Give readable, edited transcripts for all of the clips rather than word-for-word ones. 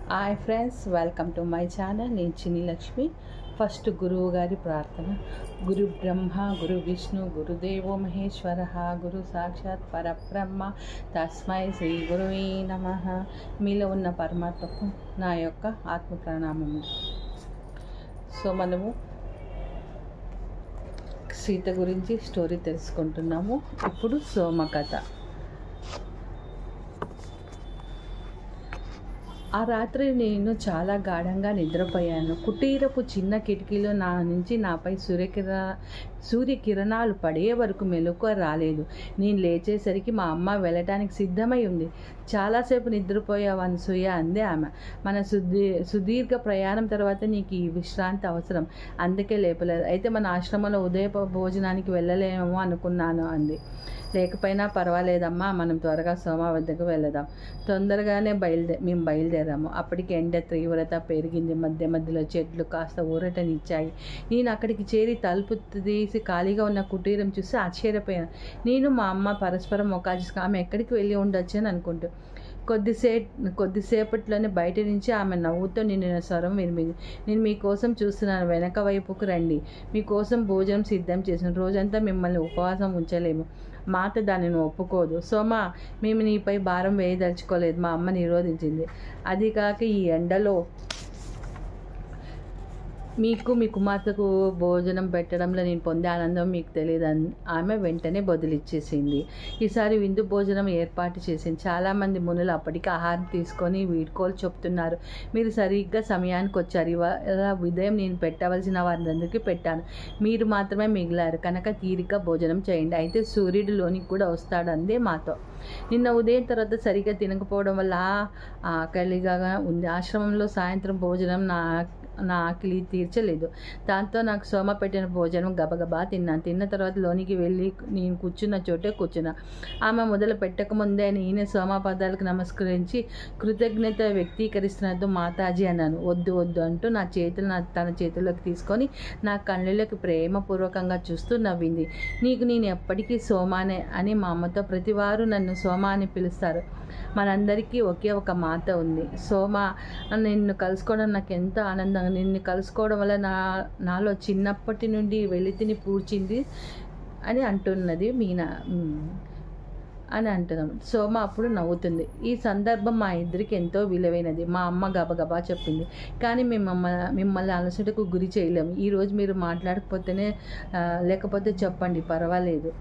Hi friends, welcome to my channel. నేను చిన్ని Lakshmi. First గురువు గారి ప్రార్థన. గురు బ్రహ్మ గురు విష్ణు గురుదేవో మహేశ్వర గురు సాక్షాత్ పరబ్రహ్మ తస్మై శ్రీ గురువే నమః. మీలో ఉన్న పరమాత్మకు నా యొక్క ఆత్మ ప్రణామములు. సో మనము సీత గురించి స్టోరీ తెలుసుకుంటున్నాము. ఇప్పుడు సోమ కథ. ఆ రాత్రి నేను చాలా గాఢంగా నిద్రపోయాను. కుటీరపు చిన్న కిటికీలో నా నుంచి నాపై సూర్యకిరణాలు పడే వరకు మెలకువ రాలేదు. నేను లేచేసరికి మా అమ్మ వెళ్ళటానికి సిద్ధమై ఉంది. చాలాసేపు నిద్రపోయావు అనసూయ అంది ఆమె. మన సుదీర్ఘ ప్రయాణం తర్వాత నీకు ఈ విశ్రాంతి అవసరం, అందుకే లేపలేదు. అయితే మన ఆశ్రమంలో ఉదయ భోజనానికి వెళ్ళలేమో అనుకున్నాను అంది. లేకపోయినా పర్వాలేదమ్మా, మనం త్వరగా సోమ వద్దకు వెళదాం. తొందరగానే మేము బయలుదేరాము. అప్పటికి ఎండ తీవ్రత పెరిగింది. మధ్య మధ్యలో చెట్లు కాస్త ఊరటనిచ్చాయి. నేను అక్కడికి చేరి తలుపు తీసి ఖాళీగా ఉన్న కుటీరం చూసి ఆశ్చర్యపోయాను. నేను మా అమ్మ పరస్పరం ముఖాలు ఆమె ఎక్కడికి వెళ్ళి ఉండొచ్చు అని అనుకుంటూ కొద్దిసేపట్లోనే బయట నుంచి ఆమె నవ్వుతో నిండిన స్వరం వినిపింది. నేను మీకోసం చూస్తున్నాను, వెనక వైపుకు రండి. మీకోసం భోజనం సిద్ధం చేసిన. రోజంతా మిమ్మల్ని ఉపవాసం ఉంచలేము. మాత దానిని ఒప్పుకోదు. సోమ, మేము నీపై భారం వేయదలుచుకోలేదు, మా అమ్మ నిరోధించింది. అది కాక ఈ ఎండలో మీకు మీ కుమార్తెకు భోజనం పెట్టడంలో నేను పొందే ఆనందం మీకు తెలియదు. ఆమె వెంటనే బదులిచ్చేసింది. ఈసారి విందు భోజనం ఏర్పాటు చేసింది. చాలామంది మునులు అప్పటికి ఆహారం తీసుకొని వీడ్కోలు చెప్తున్నారు. మీరు సరిగ్గా సమయానికి వచ్చారు. ఇవాళ ఉదయం నేను పెట్టవలసిన వారందరికీ పెట్టాను. మీరు మాత్రమే మిగిలారు కనుక తీరిక భోజనం చేయండి. అయితే సూర్యుడు లోనికి కూడా వస్తాడు అందే మాతో. నిన్న ఉదయం తర్వాత సరిగ్గా తినకపోవడం వల్ల ఆకలిగా ఉంది. ఆశ్రమంలో సాయంత్రం భోజనం నా ఆకలి తీర్చలేదు. దాంతో నాకు సోమ పెట్టిన భోజనం గబగబా తిన్నాను. తిన్న తర్వాత లోనికి వెళ్ళి నేను కూర్చున్న చోటే కూర్చున్నా. ఆమె మొదలు పెట్టకముందే నేనే సోమ పదాలకు నమస్కరించి కృతజ్ఞత వ్యక్తీకరిస్తున్నట్టు మాతాజీ అన్నాను. వద్దు వద్దు అంటూ నా చేతులు తన చేతుల్లోకి తీసుకొని నా కళ్ళలోకి ప్రేమపూర్వకంగా చూస్తూ నవ్వింది. నీకు నేను ఎప్పటికీ సోమానే అని మా అమ్మతో ప్రతివారు నన్ను సోమ అని పిలుస్తారు. మనందరికీ ఒకే ఒక మాత ఉంది. సోమ, నిన్ను కలుసుకోవడం నాకు ఎంతో ఆనందంగా. నిన్ను కలుసుకోవడం వల్ల నాలో చిన్నప్పటి నుండి వెలితిని పూడ్చింది అని అంటున్నది మీనా అని అంటున్నాం. సోమ అప్పుడు నవ్వుతుంది. ఈ సందర్భం మా ఇద్దరికి ఎంతో విలువైనది, మా అమ్మ గబగబా చెప్పింది. కానీ మిమ్మల్ని అలసటకు గురి చేయలేము. ఈరోజు మీరు లేకపోతే చెప్పండి, పర్వాలేదు.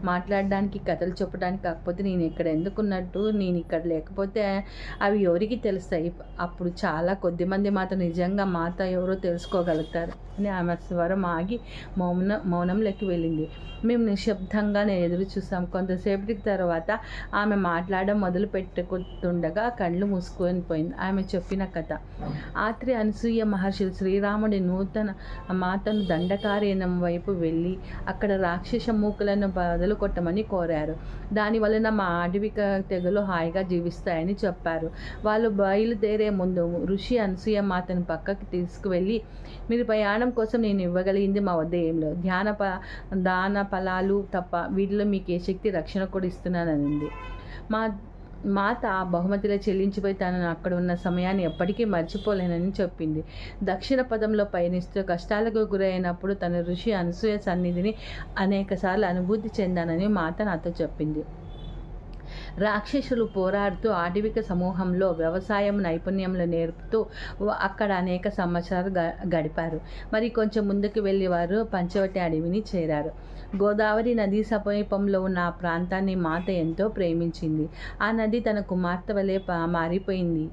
మాట్లాడడానికి, కథలు చెప్పడానికి కాకపోతే నేను ఇక్కడ ఎందుకున్నట్టు, నేను ఇక్కడ లేకపోతే అవి ఎవరికి తెలుస్తాయి? అప్పుడు చాలా కొద్దిమంది మాత్రం నిజంగా మాత ఎవరో తెలుసుకోగలుగుతారు అని ఆమె స్వరం ఆగి మౌనంలోకి వెళ్ళింది. మేము నిశ్శబ్దంగానే ఎదురు చూసాం. కొంతసేపటికి తర్వాత ఆమె మాట్లాడడం మొదలు పెట్టుకుంటుండగా కళ్ళు మూసుకొని పోయింది. ఆమె చెప్పిన కథ. ఆత్రి అనసూయ మహర్షులు శ్రీరాముడి నూతన మాతను దండకారణ్యం వైపు వెళ్ళి అక్కడ రాక్షస మూకలను కొట్టమని కోరారు. దాని వలన మా అడవిక తెగలు హాయిగా జీవిస్తాయని చెప్పారు. వాళ్ళు బయలుదేరే ముందు ఋషి అనసూయ మాతను పక్కకి తీసుకువెళ్ళి, మీరు ప్రయాణం కోసం నేను ఇవ్వగలిగింది మా వద్ద ఏం లేదు, దాన ఫలాలు తప్ప, వీటిలో మీకు ఏ శక్తి రక్షణ కూడా ఇస్తున్నాననింది. మాత ఆ బహుమతిలో చెల్లించిపోయి తనను అక్కడ ఉన్న సమయాన్ని ఎప్పటికీ మర్చిపోలేనని చెప్పింది. దక్షిణ పదంలో పయనిస్తూ కష్టాలకు గురైనప్పుడు తన ఋషి అనసూయ సన్నిధిని అనేకసార్లు అనుభూతి చెందానని మాత నాతో చెప్పింది. రాక్షసులు పోరాడుతూ ఆటవిక సమూహంలో వ్యవసాయం నైపుణ్యంలో నేర్పుతూ అక్కడ అనేక సంవత్సరాలు గడిపారు. మరి కొంచెం ముందుకు వెళ్ళి వారు పంచవటి అడవిని చేరారు. గోదావరి నదీ సమీపంలో ఉన్న ఆ ప్రాంతాన్ని మాత ఎంతో ప్రేమించింది. ఆ నది తన కుమార్తె వలె మారిపోయింది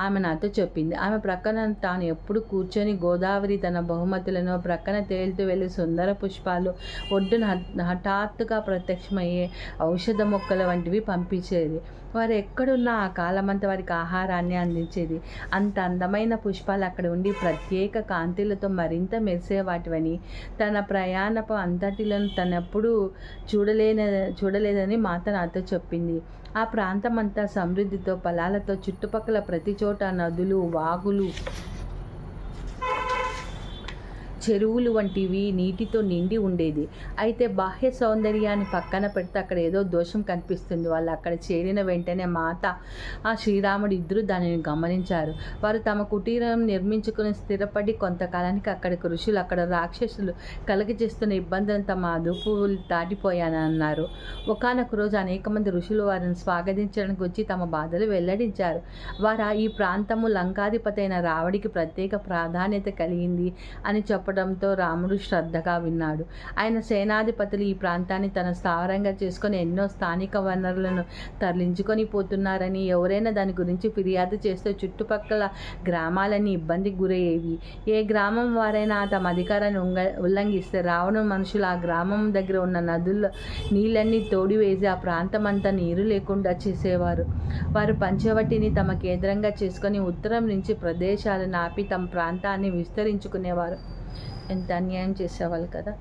ఆమె నాతో చెప్పింది. ఆమె ప్రక్కన తాను ఎప్పుడు కూర్చొని గోదావరి తన బహుమతులను ప్రక్కన తేలుతూ వెళ్ళి సుందర పుష్పాలు, ఒడ్డున హఠాత్తుగా ప్రత్యక్షమయ్యే ఔషధ మొక్కల వంటివి పంపించేది. వారు ఎక్కడున్నా ఆ కాలమంతా వారికి ఆహారాన్ని అందించేది. అంత అందమైన పుష్పాలు అక్కడ ఉండి ప్రత్యేక కాంతిలతో మరింత మెరిసేవాటివని, తన ప్రయాణపు అంతటిలో తనెప్పుడు చూడలేదని మాత నాతో చెప్పింది. ఆ ప్రాంతం అంతా సమృద్ధితో, ఫలాలతో, చుట్టుపక్కల ప్రతి చోట నదులు, వాగులు, చెరువులు వంటివి నీటితో నిండి ఉండేది. అయితే బాహ్య సౌందర్యాన్ని పక్కన పెడితే అక్కడ ఏదో దోషం కనిపిస్తుంది. వాళ్ళు అక్కడ చేరిన వెంటనే మాత ఆ శ్రీరాముడు ఇద్దరు దానిని గమనించారు. వారు తమ కుటీరం నిర్మించుకుని స్థిరపడి కొంతకాలానికి అక్కడికి ఋషులు అక్కడ రాక్షసులు కలగజేస్తున్న ఇబ్బందులను తమ అదుపు దాటిపోయానన్నారు. ఒకానొక రోజు అనేక మంది ఋషులు వారిని స్వాగతించడానికి వచ్చి తమ బాధలు వెల్లడించారు. వారు ఈ ప్రాంతము లంకాధిపతి అయిన రావడికి ప్రత్యేక ప్రాధాన్యత కలిగింది అని చెప్పడంతో రాముడు శ్రద్ధగా విన్నాడు. ఆయన సేనాధిపతులు ఈ ప్రాంతాన్ని తన స్థావరంగా చేసుకొని ఎన్నో స్థానిక వనరులను తరలించుకొని పోతున్నారని, ఎవరైనా దాని గురించి ఫిర్యాదు చేస్తే చుట్టుపక్కల గ్రామాలన్నీ ఇబ్బందికి గురయ్యేవి. ఏ గ్రామం వారైనా తమ అధికారాన్ని ఉల్లంఘిస్తే రావణ మనుషులు ఆ గ్రామం దగ్గర ఉన్న నదుల్లో నీళ్ళన్నీ తోడివేసి ఆ ప్రాంతం అంతా నీరు లేకుండా చేసేవారు. వారు పంచవటిని తమ కేంద్రంగా చేసుకొని ఉత్తరం నుంచి ప్రదేశాలను ఆపి తమ ప్రాంతాన్ని విస్తరించుకునేవారు. ఎంత అన్యాయం చేసేవాళ్ళు కదా.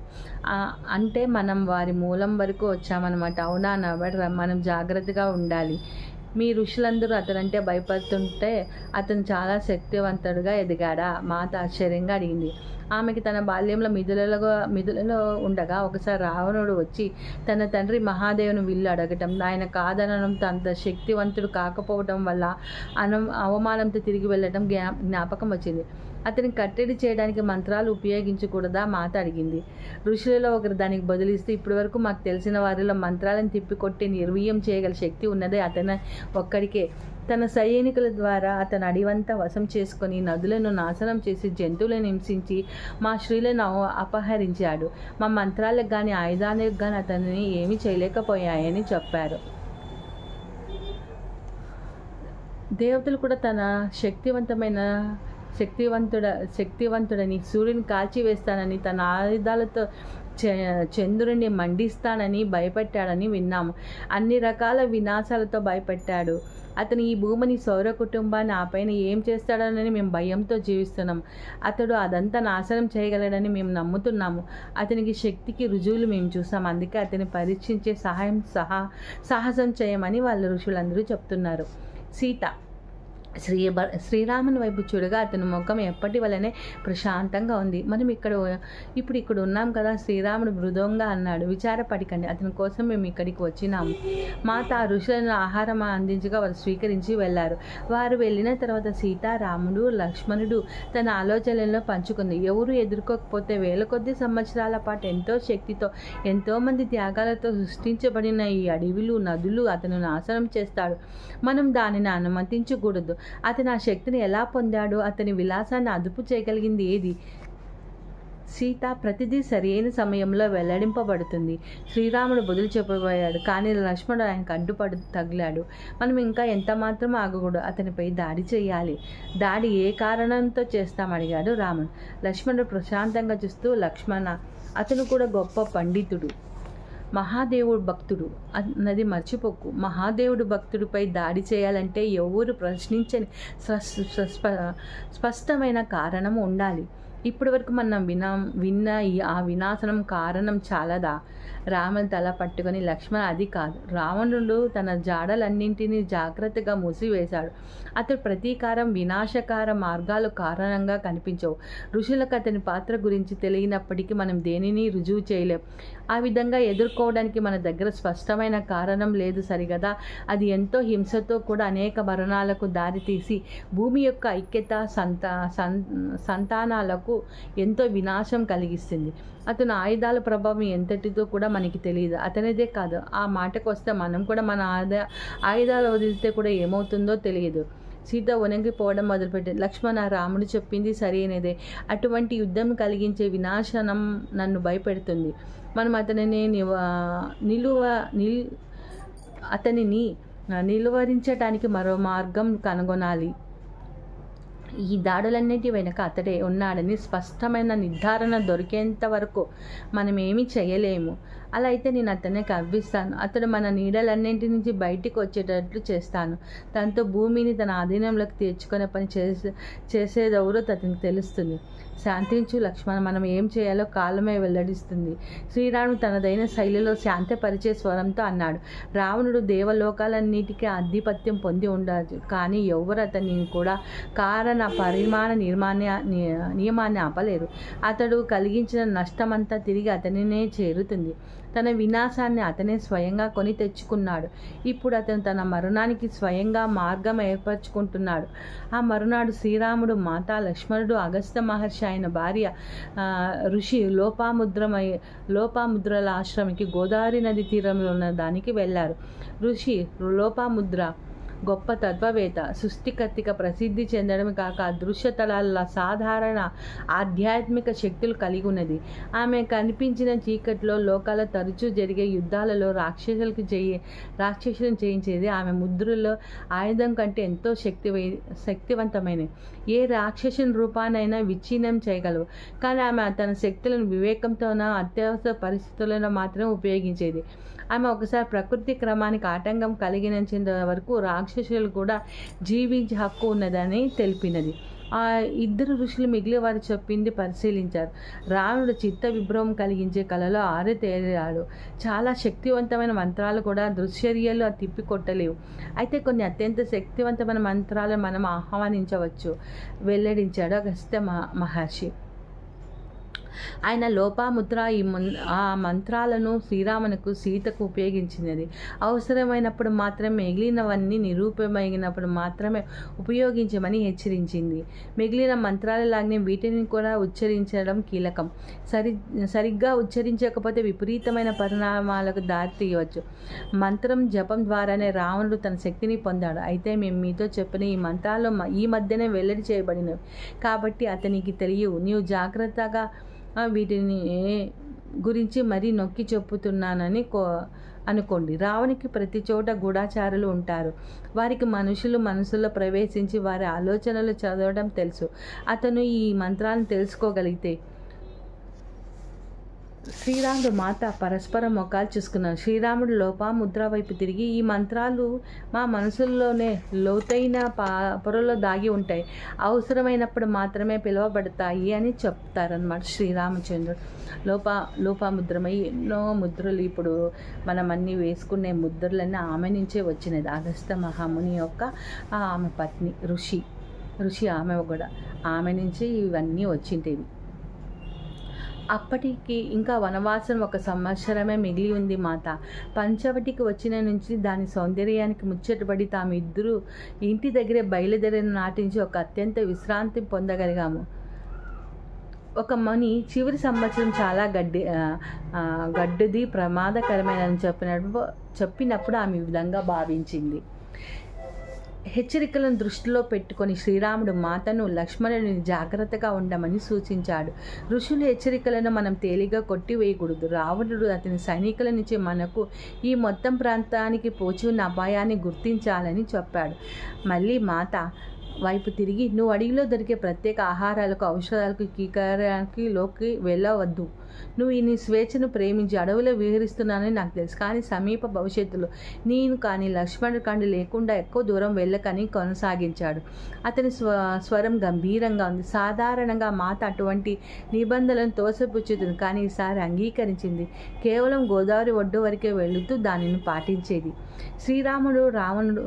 అంటే మనం వారి మూలం వరకు వచ్చామన్నమాట. అవునా నవ్వడు, మనం జాగ్రత్తగా ఉండాలి. మీ ఋషులందరూ అతనంటే భయపడుతుంటే అతను చాలా శక్తివంతుడుగా ఎదిగాడా? మాత ఆశ్చర్యంగా అడిగింది. ఆమెకి తన బాల్యంలో మిథులలో ఉండగా ఒకసారి రావణుడు వచ్చి తన తండ్రి మహాదేవుని విల్లు అడగటం, ఆయన కాదనడంతో అంత శక్తివంతుడు కాకపోవడం వల్ల అవమానంతో తిరిగి వెళ్ళటం జ్ఞాపకం వచ్చింది. అతని కట్టడి చేయడానికి మంత్రాలు ఉపయోగించకూడదా? మాత అడిగింది. ఋషులలో ఒకరు దానికి బదులిస్తే, ఇప్పటి వరకు మాకు తెలిసిన వారిలో మంత్రాలను తిప్పికొట్టి నిర్వీర్యం చేయగల శక్తి ఉన్నదే అతను ఒక్కడికే. తన సైనికుల ద్వారా అతను అడివంతా వశం చేసుకొని నదులను నాశనం చేసి జంతువులను హింసించి మా స్త్రీలను అపహరించాడు. మా మంత్రాలకు కానీ ఆయుధాలకు కానీ అతనిని ఏమీ చేయలేకపోయాయని చెప్పారు. దేవతలు కూడా తన శక్తివంతుడని సూర్యుని కాల్చివేస్తానని తన ఆయుధాలతో చంద్రుడిని మండిస్తానని భయపెట్టాడని విన్నాము. అన్ని రకాల వినాశాలతో భయపెట్టాడు. అతను ఈ భూమిని సౌర కుటుంబాన్ని ఆ పైన ఏం చేస్తాడని మేము భయంతో జీవిస్తున్నాం. అతడు అదంతా నాశనం చేయగలడని మేము నమ్ముతున్నాము. అతనికి శక్తికి రుజువులు మేము చూసాం. అందుకే అతన్ని పరీక్షించే సాహసం చేయమని వాళ్ళ ఋషులందరూ చెప్తున్నారు. సీత శ్రీరాముని వైపు చూడగా అతని ముఖం ఎప్పటి వల్లనే ప్రశాంతంగా ఉంది. మనం ఇప్పుడు ఉన్నాం కదా. శ్రీరాముడు మృదువుగా అన్నాడు, విచారపడకండి, అతని కోసం మేము ఇక్కడికి వచ్చినాము. మాత ఆ ఋషులను ఆహారం అందించగా వారు స్వీకరించి వెళ్ళారు. వారు వెళ్ళిన తర్వాత సీత, రాముడు, లక్ష్మణుడు తన ఆలోచనలను పంచుకుంది. ఎవరు ఎదుర్కోకపోతే వేల కొద్ది సంవత్సరాల పాటు ఎంతో శక్తితో ఎంతోమంది త్యాగాలతో సృష్టించబడిన ఈ అడవులు, నదులు అతను నాశనం చేస్తాడు. మనం దానిని అనుమతించకూడదు. అతను ఆ శక్తిని ఎలా పొందాడు? అతని విలాసాన్ని అదుపు చేయగలిగింది ఏది? సీత, ప్రతిదీ సరైన సమయంలో వెల్లడింపబడుతుంది. శ్రీరాముడు బదులు చెప్పబోయాడు, కానీ లక్ష్మణుడు ఆయనకు తగిలాడు. మనం ఇంకా ఎంత మాత్రం ఆగకూడదు, అతనిపై దాడి చేయాలి. దాడి ఏ కారణంతో చేస్తామడిగాడు రాముడు. లక్ష్మణుడు ప్రశాంతంగా చూస్తూ, లక్ష్మణ, అతను కూడా గొప్ప పండితుడు, మహాదేవుడు భక్తుడు అన్నది మర్చిపోకు. మహాదేవుడు భక్తుడిపై దాడి చేయాలంటే ఎవరు ప్రశ్నించని స్పష్టమైన కారణం ఉండాలి. ఇప్పటి వరకు మనం విన్న ఆ వినాశనం కారణం చాలదా? రాముని తల పట్టుకొని, లక్ష్మణ, అది కాదు. రావణుడు తన జాడలన్నింటినీ జాగ్రత్తగా మూసివేశాడు. అతడు ప్రతీకారం, వినాశకార మార్గాలు కారణంగా కనిపించవు. ఋషులకు అతని పాత్ర గురించి తెలియనప్పటికీ మనం దేనిని రుజువు చేయలేం. ఆ విధంగా ఎదుర్కోవడానికి మన దగ్గర స్పష్టమైన కారణం లేదు సరిగదా. అది ఎంతో హింసతో కూడా అనేక మరణాలకు దారితీసి భూమి యొక్క ఐక్యత, సంతానాలకు ఎంతో వినాశం కలిగిస్తుంది. అతను ఆయుధాల ప్రభావం ఎంతటితో కూడా మనకి తెలియదు. అతనిదే కాదు, ఆ మాటకు వస్తే మనం కూడా మన ఆయుధాలు వదిలితే కూడా ఏమవుతుందో తెలియదు. సీత వణిగిపోవడం మొదలుపెట్టింది. లక్ష్మణ, రాముడు చెప్పింది సరైనదే. అటువంటి యుద్ధం కలిగించే వినాశనం నన్ను భయపెడుతుంది. మనం అతనిని నిలువరించడానికి మరో మార్గం కనుగొనాలి. ఈ దాడులన్నిటి వెనుక అతడే ఉన్నాడని స్పష్టమైన నిర్ధారణ దొరికేంత వరకు మనం ఏమీ చేయలేము. అలా అయితే నేను అతన్ని కవ్విస్తాను. అతడు మన నీడలన్నింటి నుంచి బయటికి వచ్చేటట్లు చేస్తాను. దాంతో భూమిని తన ఆధీనంలోకి తెచ్చుకునే పని చేసేదెవరో అతనికి తెలుస్తుంది. శాంతించు లక్ష్మణ, మనం ఏం చేయాలో కాలమే వెల్లడిస్తుంది. శ్రీరాముడు తనదైన శైలిలో శాంతపరిచే స్వరంతో అన్నాడు. రావణుడు దేవలోకాలన్నిటికీ ఆధిపత్యం పొంది ఉండదు, కానీ ఎవరు అతన్ని కూడా కారణ పరిమాణ నియమాన్ని ఆపలేరు. అతడు కలిగించిన నష్టమంతా తిరిగి అతనినే చేరుతుంది. తన వినాశాన్ని అతనే స్వయంగా కొని తెచ్చుకున్నాడు. ఇప్పుడు అతను తన మరణానికి స్వయంగా మార్గం ఏర్పరచుకుంటున్నాడు. ఆ మరునాడు శ్రీరాముడు, మాత లక్ష్మణుడు, అగస్త్య మహర్షి ఆయన భార్య ఋషి లోపాముద్రల ఆశ్రమికి గోదావరి నది తీరంలో ఉన్న దానికి వెళ్ళారు. ఋషి లోపాముద్ర గొప్ప తత్వవేత్త, సృష్టికర్తగా ప్రసిద్ధి చెందడం కాక అదృశ్యతల సాధారణ ఆధ్యాత్మిక శక్తులు కలిగి ఉన్నది. ఆమె కనిపించిన చీకట్లో లోకాల తరచూ జరిగే యుద్ధాలలో రాక్షసులను జయించేది. ఆమె ముద్రలో ఆయుధం కంటే ఎంతో శక్తివంతమైనవి. ఏ రాక్షసుని రూపానైనా విచ్ఛిన్నం చేయగలవు. కానీ ఆమె తన శక్తులను వివేకంతోన అత్యవసర పరిస్థితులను మాత్రమే ఉపయోగించేది. ఆమె ఒకసారి ప్రకృతి క్రమానికి ఆటంకం కలిగినంత వరకు రాక్షసులు కూడా జీవించే హక్కు ఉన్నదని తెలిపినది. ఆ ఇద్దరు ఋషులు మిగిలిన వారు చెప్పింది పరిశీలించారు. రావణుడు చిత్త విభ్రమం కలిగించే కళలో ఆరితేరాడు. చాలా శక్తివంతమైన మంత్రాలు కూడా దుశ్చర్యలు తిప్పికొట్టలేవు. అయితే కొన్ని అత్యంత శక్తివంతమైన మంత్రాలను మనం ఆహ్వానించవచ్చు, వెల్లడించాడు అగస్త్య మహర్షి. ఆయన లోపాముద్ర ఆ మంత్రాలను శ్రీరామునకు సీతకు ఉపయోగించినది. అవసరమైనప్పుడు మాత్రమే, మిగిలినవన్నీ నిరూపమైనప్పుడు మాత్రమే ఉపయోగించమని హెచ్చరించింది. మిగిలిన మంత్రాలలాగానే వీటిని కూడా ఉచ్చరించడం కీలకం. సరిగ్గా ఉచ్చరించకపోతే విపరీతమైన పరిణామాలకు దారి తీయవచ్చు. మంత్రం జపం ద్వారానే రావణుడు తన శక్తిని పొందాడు. అయితే మేము మీతో చెప్పిన ఈ మంత్రాలు ఈ మధ్యనే వెల్లడి చేయబడినవి కాబట్టి అతనికి తెలియవు. నీవు జాగ్రత్తగా వీటిని గురించి మరీ నొక్కి చెప్పుతున్నానని అనుకోండి. రావణునికి ప్రతి చోట గూఢచారులు ఉంటారు. వారికి మనసులో ప్రవేశించి వారి ఆలోచనలు చదవడం తెలుసు. అతను ఈ మంత్రాలను తెలుసుకోగలిగితే శ్రీరాముడు మాత పరస్పరం ముఖాలు చూసుకున్నారు. శ్రీరాముడు లోపాముద్ర వైపు తిరిగి, ఈ మంత్రాలు మా మనసుల్లోనే లోతైన పొరలో దాగి ఉంటాయి, అవసరమైనప్పుడు మాత్రమే పిలువబడతాయి అని చెప్తారన్నమాట శ్రీరామచంద్రుడు. లోపాముద్రమై ఎన్నో ముద్రలు ఇప్పుడు మనం అన్నీ వేసుకునే ముద్రలన్నీ ఆమె నుంచే వచ్చినది. అగస్త్య మహాముని యొక్క ఆమె పత్ని ఋషి ఆమె కూడా ఆమె నుంచి ఇవన్నీ వచ్చింటేవి. అప్పటికి ఇంకా వనవాసం 1 సంవత్సరమే మిగిలి ఉంది. మాత పంచవటికి వచ్చిన నుంచి దాని సౌందర్యానికి ముచ్చటపడి తాము ఇద్దరు ఇంటి దగ్గరే బయలుదేరిన నాటి నుంచి ఒక అత్యంత విశ్రాంతి పొందగలిగాము. ఒక మని చివరి సంవత్సరం చాలా గడ్డుది, ప్రమాదకరమైనదని చెప్పినప్పుడు ఆమె ఈ విధంగా భావించింది. హెచ్చరికలను దృష్టిలో పెట్టుకొని శ్రీరాముడు మాతను లక్ష్మణుని జాగ్రత్తగా ఉండమని సూచించాడు. ఋషుల హెచ్చరికలను మనం తేలిగా కొట్టివేయకూడదు. రావణుడు అతని సైనికుల నుంచి మనకు ఈ మొత్తం ప్రాంతానికి పోచి ఉన్న అపాయాన్ని గుర్తించాలని చెప్పాడు. మళ్ళీ మాత వైపు తిరిగి, నువ్వు అడవిలో దొరికే ప్రత్యేక ఆహారాలకు, ఔషధాలకు, లోకి వెళ్ళవద్దు. నువ్వు నీ స్వేచ్ఛను ప్రేమించి అడవిలో విహరిస్తున్నానని నాకు తెలుసు. కానీ సమీప భవిష్యత్తులో నేను కానీ లక్ష్మణుడు కానీ లేకుండా ఎక్కువ దూరం వెళ్ళకని కొనసాగించాడు. అతని స్వరం గంభీరంగా ఉంది. సాధారణంగా మాత అటువంటి నిబంధనలను తోసిపుచ్చుతుంది, కానీ ఈసారి అంగీకరించింది. కేవలం గోదావరి ఒడ్డు వరకే వెళుతూ దానిని పాటించేది. శ్రీరాముడు రావణుడు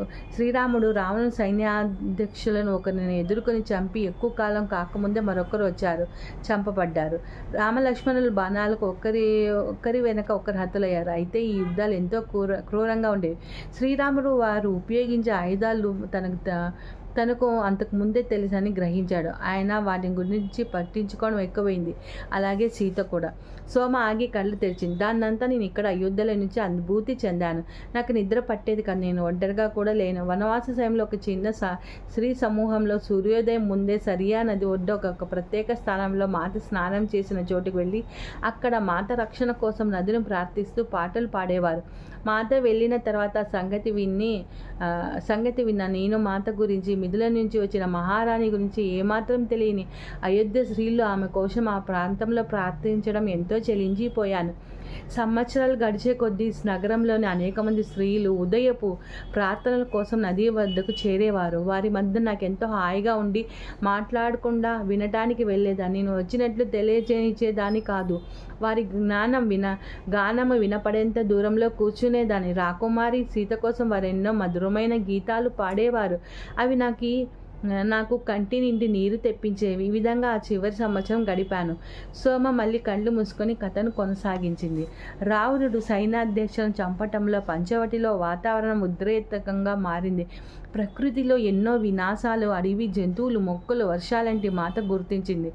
సైన్యాధ్యక్షులను ఒకరిని ఎదుర్కొని చంపి ఎక్కువ కాలం కాకముందే మరొకరు వచ్చారు, చంపబడ్డారు. రామలక్ష్మణులు బాణాలకు ఒకరి వెనక ఒకరు హతులయ్యారు. అయితే ఈ యుద్ధాలు ఎంతో క్రూరంగా ఉండేవి. శ్రీరాముడు వారు ఉపయోగించే ఆయుధాలు తనకు అంతకు ముందే తెలుసని గ్రహించాడు. ఆయన వాటి గురించి పట్టించుకోవడం ఎక్కువైంది. అలాగే సీత కూడా. సోమ ఆగి కళ్ళు తెరిచింది. దాన్నంతా నేను ఇక్కడ అయోధ్యలో నుంచి అనుభూతి చెందాను. నాకు నిద్ర పట్టేది కానీ నేను ఒంటరిగా కూడా లేను. వనవాస సమయంలో ఒక చిన్న స్త్రీ సమూహంలో సూర్యోదయం ముందే సరియా నది ఒడ్డు ఒక ప్రత్యేక స్థానంలో మాత స్నానం చేసిన చోటుకు వెళ్ళి అక్కడ మాత రక్షణ కోసం నదిని ప్రార్థిస్తూ పాటలు పాడేవారు. మాత వెళ్ళిన తర్వాత సంగతి విన్న నేను మాత గురించి, మిథుల నుంచి వచ్చిన మహారాణి గురించి ఏమాత్రం తెలియని అయోధ్య స్త్రీలు ఆమె కోసం ఆ ప్రాంతంలో ప్రార్థించడం ఎంతో చెలించిపోయాను. సంవత్సరాలు గడిచే కొద్దీ నగరంలోని అనేక మంది స్త్రీలు ఉదయపు ప్రార్థనల కోసం నది వద్దకు చేరేవారు. వారి మధ్య నాకెంతో హాయిగా ఉండి మాట్లాడకుండా వినటానికి వెళ్ళేదాన్ని. నేను వచ్చినట్లు తెలియజేయించేదాన్ని కాదు. వారి గానము వినపడేంత దూరంలో కూర్చునేదాన్ని. రాకుమారి సీత కోసం వారు ఎన్నో మధురమైన గీతాలు పాడేవారు. అవి నాకు కంటి నిండి నీరు తెప్పించేవి. ఈ విధంగా ఆ చివరి సంవత్సరం గడిపాను. సోమ మళ్ళీ కళ్ళు మూసుకొని కథను కొనసాగించింది. రావణుడు సైన్యాధ్యక్షులను చంపటంలో పంచవటిలో వాతావరణం ఉద్రేకంగా మారింది. ప్రకృతిలో ఎన్నో వినాశాలు, అడవి జంతువులు, మొక్కలు, వర్షాలంటి మాత గుర్తించింది.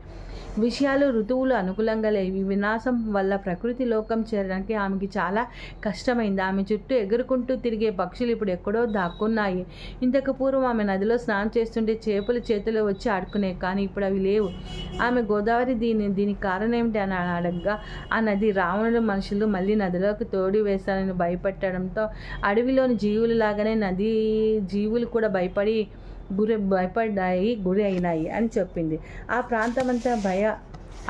విషయాలు ఋతువులు అనుకూలంగా లేవి. వినాశం వల్ల ప్రకృతి లోకం చేరడానికి ఆమెకి చాలా కష్టమైంది. ఆమె చుట్టూ ఎగురుకుంటూ తిరిగే పక్షులు ఇప్పుడు ఎక్కడో దాక్కున్నాయి. ఇంతకు పూర్వం ఆమె నదిలో స్నానం చేస్తుంటే చేపలు చేతిలో వచ్చి ఆడుకునేవి, కానీ ఇప్పుడు అవి లేవు. ఆమె గోదావరి దీనికి కారణం ఏమిటి అని అడగగా ఆ నది రావణుడు మనుషులు మళ్ళీ నదిలోకి తోడి వేస్తానని భయపెట్టడంతో అడవిలోని జీవులు లాగానే నదీ జీవులు కూడా గురి అయినాయి అని చెప్పింది. ఆ ప్రాంతమంతా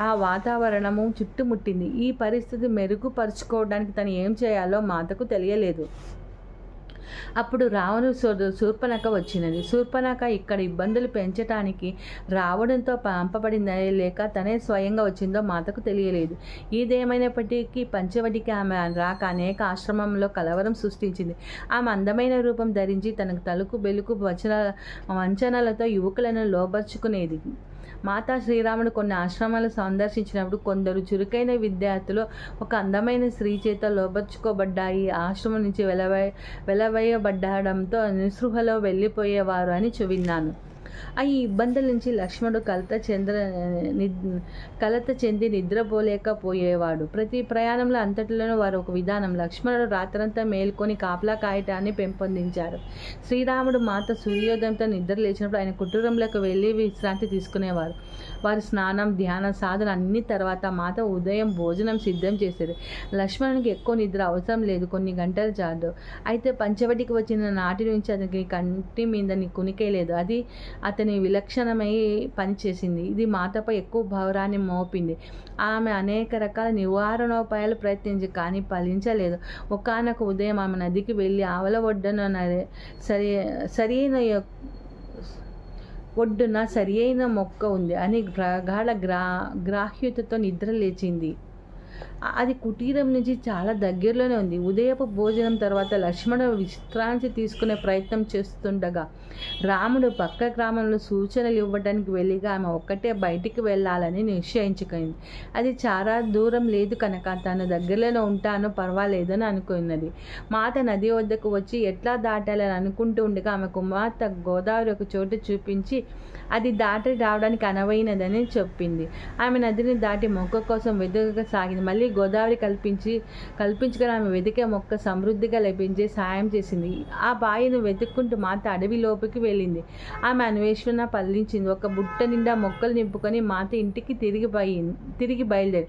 ఆ వాతావరణము చుట్టుముట్టింది. ఈ పరిస్థితి మెరుగుపరుచుకోవడానికి తను ఏం చేయాలో మాతకు తెలియలేదు. అప్పుడు రావణుడు శూర్పణఖ వచ్చినది. శూర్పణఖ ఇక్కడ ఇబ్బందులు పెంచటానికి రావణునితో పంపబడిందే లేక తనే స్వయంగా వచ్చిందో మాతకు తెలియలేదు. ఇదేమైనప్పటికీ పంచవటికి ఆమె రాక అనేక ఆశ్రమంలో కలవరం సృష్టించింది. ఆమె అందమైన రూపం ధరించి తనకు తలుకు బెలుకు వంచనలతో యువకులను లోబర్చుకునేది. మాతా శ్రీరాముడు కొన్ని ఆశ్రమాలు సందర్శించినప్పుడు కొందరు చురుకైన విద్యార్థులు ఒక అందమైన స్త్రీ చేత లోబర్చుకోబడ్డాయి. ఆశ్రమం నుంచి వెలవేయబడ్డంతో నిస్పృహలో వెళ్ళిపోయేవారు అని విన్నాను. ఈ ఇబ్బందుల నుంచి లక్ష్మణుడు కలత చెంది నిద్రపోలేకపోయేవాడు. ప్రతి ప్రయాణంలో అంతటిలోనూ వారు ఒక విధానం. లక్ష్మణుడు రాత్రంతా మేల్కొని కాపలా కాయటాన్ని పెంపొందించారు. శ్రీరాముడు మాత సూర్యోదయంతో నిద్ర లేచినప్పుడు ఆయన కుటీరంలోకి వెళ్ళి విశ్రాంతి తీసుకునేవారు. వారి స్నానం, ధ్యాన, సాధన అన్ని తర్వాత మాత ఉదయం భోజనం సిద్ధం చేసేది. లక్ష్మణునికి ఎక్కువ నిద్ర అవసరం లేదు, కొన్ని గంటలు చాలు. అయితే పంచవటికి వచ్చిన నాటి నుంచి అతనికి కంటి మీద కునికే లేదు. అది అతని విలక్షణమై పనిచేసింది. ఇది మాతపై ఎక్కువ భారాన్ని మోపింది. ఆమె అనేక రకాల నివారణోపాయాలు ప్రయత్నించి కానీ ఫలించలేదు. ఒకానొక ఉదయం ఆమె నదికి వెళ్ళి ఆవల ఒడ్డున సరి అయిన మొక్క ఉంది అని ప్రగాఢ గ్రాహ్యతతో నిద్ర లేచింది. అది కుటీరం నుంచి చాలా దగ్గరలోనే ఉంది. ఉదయపు భోజనం తర్వాత లక్ష్మణుడు విశ్రాంతి తీసుకునే ప్రయత్నం చేస్తుండగా రాముడు పక్క గ్రామంలో సూచనలు ఇవ్వడానికి వెళ్ళిగా ఆమె ఒక్కటే బయటికి వెళ్ళాలని నిశ్చయించుకుంది. అది చాలా దూరం లేదు కనుక తను దగ్గరలోనే ఉంటాను, పర్వాలేదని అనుకున్నది. మాత నది వద్దకు వచ్చి ఎట్లా దాటాలని అనుకుంటూ ఉండగా ఆమె కుమార్తె గోదావరి ఒక చోటు చూపించి అది దాటి రావడానికి అనువైనదని చెప్పింది. ఆమె నదిని దాటి మొక్క కోసం వెతకసాగింది. మళ్ళీ గోదావరి కల్పించుకొని ఆమె వెతికే మొక్క సమృద్ధిగా లభించే సాయం చేసింది. ఆ బాయిని వెతుక్కుంటూ మాత అడవి లోపుకి వెళ్ళింది. ఆమె అన్వేషణ ఫలించింది. ఒక బుట్ట నిండా మొక్కలు నింపుకొని మాత ఇంటికి తిరిగి బయలుదేరి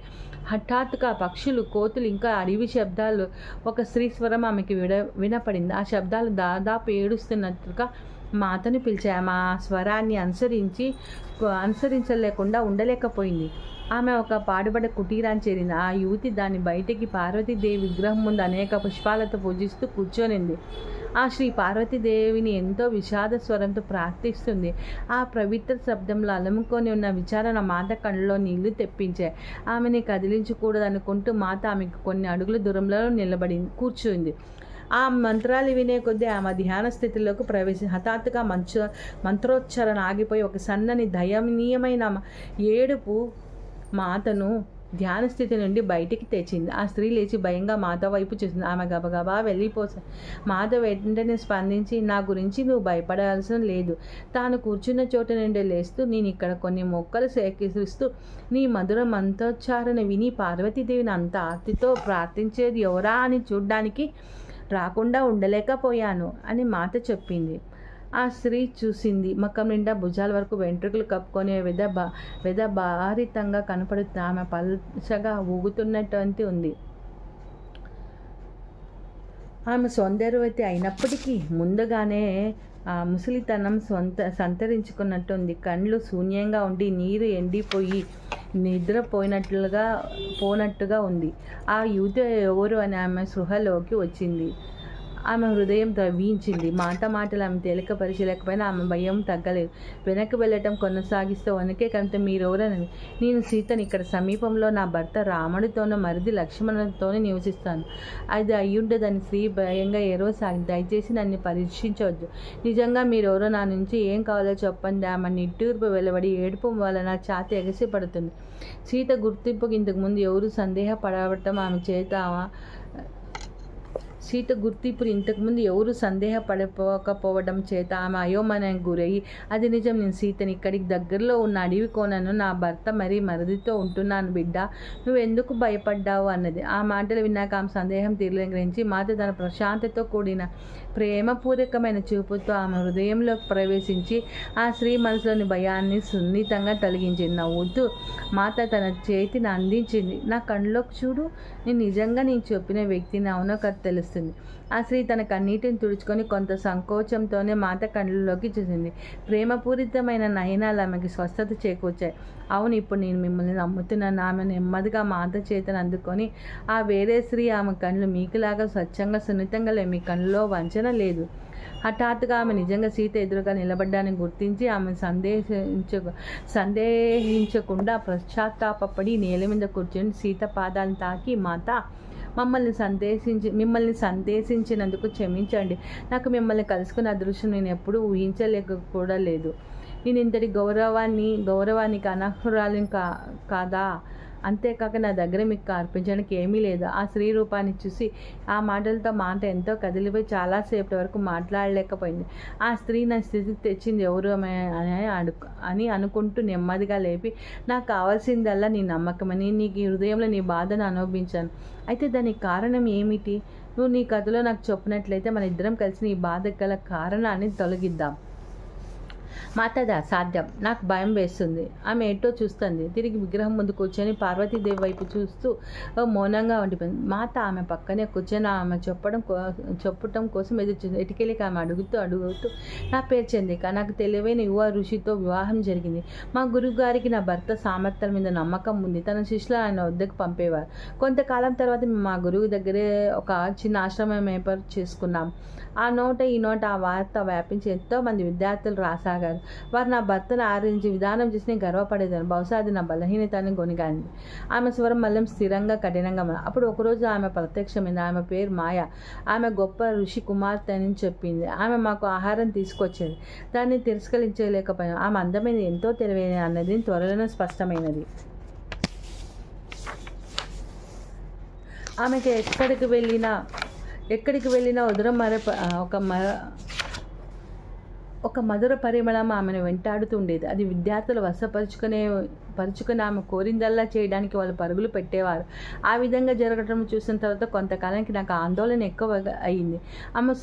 హఠాత్తుగా పక్షులు, కోతులు, ఇంకా అడవి శబ్దాలు, ఒక స్త్రీ స్వరం ఆమెకి వినపడింది. ఆ శబ్దాలు దాదాపు ఏడుస్తున్నట్టుగా మాతను పిలిచాయి. ఆమె ఆ స్వరాన్ని అనుసరించలేకుండా ఉండలేకపోయింది. ఆమె ఒక పాడుబడ్డ కుటీరాన్ని చేరింది. ఆ యువతి దాని బయటికి పార్వతీదేవి విగ్రహం ముందు అనేక పుష్పాలతో పూజిస్తూ కూర్చొనింది. ఆ శ్రీ పార్వతీదేవిని ఎంతో విషాద స్వరంతో ప్రార్థిస్తుంది. ఆ పవిత్ర శబ్దంలో అలముకొని ఉన్న విచారణ మాత కళ్ళలో నీళ్లు తెప్పించాయి. ఆమెని కదిలించకూడదనుకుంటూ మాత ఆమెకు కొన్ని అడుగుల దూరంలో కూర్చుంది. ఆ మంత్రాలు వినే కొద్దీ ఆమె ధ్యాన స్థితిలోకి హఠాత్తుగా మంత్రోచ్చారణ ఆగిపోయి ఒక సన్నని దయనీయమైన ఏడుపు మాతను ధ్యాన స్థితి నుండి బయటికి తెచ్చింది. ఆ స్త్రీ లేచి భయంగా మాత వైపు చూసింది. ఆమె గబగబా మాత వెంటనే స్పందించి, నా గురించి నువ్వు భయపడాల్సిన లేదు. తాను కూర్చున్న చోట నుండి లేస్తూ, నేను ఇక్కడ కొన్ని మొక్కలు సేకరిస్తూ నీ మధుర మంత్రోచ్చారణ విని పార్వతీదేవిని అంత ఆర్తితో ప్రార్థించేది ఎవరా అని చూడ్డానికి రాకుండా ఉండలేకపోయాను అని మాత చెప్పింది. ఆ స్త్రీ చూసింది. ముఖం నిండా భుజాల వరకు వెంట్రుకలు కప్పుకొని భారితంగా కనపడుతుంది. ఆమె పల్చగా ఊగుతున్నట్టు ఉంది. ఆమె సౌందర్యవతి అయినప్పటికీ ముందుగానే ఆ ముసలితనం సంతరించుకున్నట్టుంది. కళ్ళు శూన్యంగా ఉండి నీరు ఎండిపోయి పోనట్టుగా ఉంది. ఆ యువత ఎవరు అని ఆమె స్పృహలోకి వచ్చింది. ఆమె హృదయం ద్రవించింది. మాటలు ఆమె తేలికపరిచలేకపోయినా ఆమె భయం తగ్గలేదు. వెనక్కి వెళ్ళటం కొనసాగిస్తూ వనకే కనుక మీరెవరని. నేను సీతని. ఇక్కడ సమీపంలో నా భర్త రాముడితోనూ మరిది లక్ష్మణుడితోనూ నివసిస్తాను. అది అయ్యుండదని స్త్రీ భయంగా ఏరవసాగింది. దయచేసి నన్ను పరీక్షించవద్దు. నిజంగా మీరెవరో, నా నుంచి ఏం కావాలో చెప్పండి. ఆమె నిట్టూర్పు వెలువడి ఏడుపు వలన ఛాతి ఎగసి పడుతుంది. సీత గుర్తింపుకి ఇంతకు ముందు ఎవరు సందేహపడవటం ఆమె చేత సందేహపడకపోవడం చేత ఆమె అయోమయానికి గురయ్యి, అది నిజం, నేను సీతని. ఇక్కడికి దగ్గరలో ఉన్న అడవి కోనను. నా భర్త మరిదితో ఉంటున్నాను బిడ్డ. నువ్వెందుకు భయపడ్డావు అన్నది. ఆ మాటలు విన్నాక ఆమె సందేహం తీర్లగ్రహించి మాత తన ప్రశాంతతో కూడిన ప్రేమపూర్వకమైన చూపుతో ఆమె హృదయంలోకి ప్రవేశించి ఆ స్త్రీ మనసులోని భయాన్ని సున్నితంగా తొలగించింది. నవ్వుతూ మాత తన చేతిని అందించింది. నా కళ్ళలోకి చూడు. నేను చెప్పిన వ్యక్తిని అవునో కదా తెలుస్తుంది. ఆ స్త్రీ తన కన్నీటిని తుడుచుకొని కొంత సంకోచంతోనే మాత కళ్ళలోకి చూసింది. ప్రేమపూరితమైన నయనాలు ఆమెకి స్వస్థత చేకూర్చాయి. అవును, ఇప్పుడు నేను మిమ్మల్ని నమ్ముతున్నాను. ఆమె నెమ్మదిగా మాత చేతను అందుకొని, ఆ వేరే స్త్రీ ఆమె కళ్ళు మీకులాగా స్వచ్ఛంగా సున్నితంగా లేవు. మీ కళ్ళలో వంచన లేదు. హఠాత్తుగా ఆమె నిజంగా సీత ఎదురుగా నిలబడ్డాన్ని గుర్తించి ఆమె సందేహించకుండా పశ్చాత్తాపడి నేల మీద కూర్చొని సీత పాదాలను తాకి, మాత, మిమ్మల్ని సందేశించినందుకు క్షమించండి. నాకు మిమ్మల్ని కలుసుకున్న అదృష్టం నేను ఎప్పుడూ ఊహించలేక కూడా లేదు. నేను ఇంతటి గౌరవానికి అనర్హురాలిని కాదా? అంతేకాక నా దగ్గర మీకు అర్పించడానికి ఏమీ లేదు. ఆ స్త్రీ రూపాన్ని చూసి ఆ మాటలతో మాట ఎంతో కదిలిపోయి చాలాసేపటి వరకు మాట్లాడలేకపోయింది. ఆ స్త్రీ నా స్థితికి తెచ్చింది ఎవరు అని అనుకుంటూ నెమ్మదిగా లేపి, నాకు కావాల్సిందల్లా నీ నమ్మకమని, నీకు ఈ హృదయంలో నీ బాధను అనుభవించాను. అయితే దానికి కారణం ఏమిటి? నువ్వు నీ కథలో నాకు చెప్పినట్లయితే మన ఇద్దరం కలిసి నీ బాధ గల కారణాన్ని తొలగిద్దాం. మాతది అసాధ్యం. నాకు భయం వేస్తుంది. ఆమె ఎటో చూస్తుంది. తిరిగి విగ్రహం ముందు కూర్చొని పార్వతీదేవి వైపు చూస్తూ మౌనంగా ఉండిపోయింది. మాత ఆమె పక్కనే కూర్చొని ఆమె చెప్పటం కోసం ఎదుర్చుంది. ఎటుకెళ్ళి ఆమె అడుగుతూ నా పేరు చంద్రిక. నాకు తెలివైన యువ ఋషితో వివాహం జరిగింది. మా గురువుగారికి నా భర్త సామర్థ్యాల మీద నమ్మకం ఉంది. తన శిష్యులు ఆయన వద్దకు పంపేవారు. కొంతకాలం తర్వాత మా గురువు దగ్గరే ఒక చిన్న ఆశ్రమం ఏర్పాటు చేసుకున్నాం. ఆ నోట ఈ నోట ఆ వార్త వ్యాపించి ఎంతోమంది విద్యార్థులు రాసాగారు. వారు నా భర్తను ఆదరించి విధానం చూసి నేను గర్వపడేదాను. బహుశా అది నా బలహీనతని గొనిగాంది. ఆమె స్వరం మళ్ళీ స్థిరంగా కఠినంగా. అప్పుడు ఒకరోజు ఆమె ప్రత్యక్షమైంది. ఆమె పేరు మాయ. ఆమె గొప్ప ఋషి కుమార్తె అని చెప్పింది. ఆమె మాకు ఆహారం తీసుకొచ్చేది. దాన్ని తిరస్కరించలేకపోయాను. ఆమె అందమైనది, ఎంతో తెలివైనది అన్నది త్వరలోనే స్పష్టమైనది. ఆమెకి ఎక్కడికి వెళ్ళినా ఉదరం ఒక మధుర పరిమళం ఆమెను వెంటాడుతూ ఉండేది. అది విద్యార్థులు వశపరుచుకుని ఆమె కోరిందల్లా చేయడానికి వాళ్ళు పరుగులు పెట్టేవారు. ఆ విధంగా జరగడం చూసిన తర్వాత కొంతకాలానికి నాకు ఆందోళన ఎక్కువ అయింది. ఆమె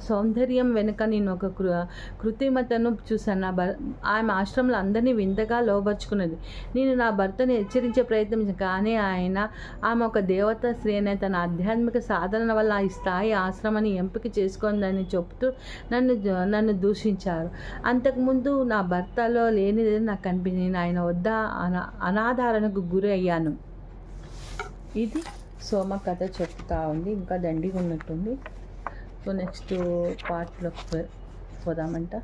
సౌందర్యం వెనుక నేను ఒక కృత్రిమతను చూశాను. ఆమె ఆశ్రమంలో అందరినీ వింతగా లోబర్చుకున్నది. నేను నా భర్తను హెచ్చరించే ప్రయత్నించాను, కానీ ఆమె ఒక దేవతా స్త్రీ అనే తన ఆధ్యాత్మిక సాధన వల్ల ఈ స్థాయి ఆశ్రమాన్ని ఎంపిక చేసుకుందని చెబుతూ నన్ను దూషించారు. అంతకుముందు నా భర్తలో లేనిది నాకు కనిపించింది. ఆయన వద్ద అనాధారణకు గురి అయ్యాను. ఇది సోమ కథ చెప్తా ఉంది. ఇంకా దండిగా ఉన్నట్టుంది. సో నెక్స్ట్ పార్ట్లోకి పోదామంట.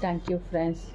Thank you friends.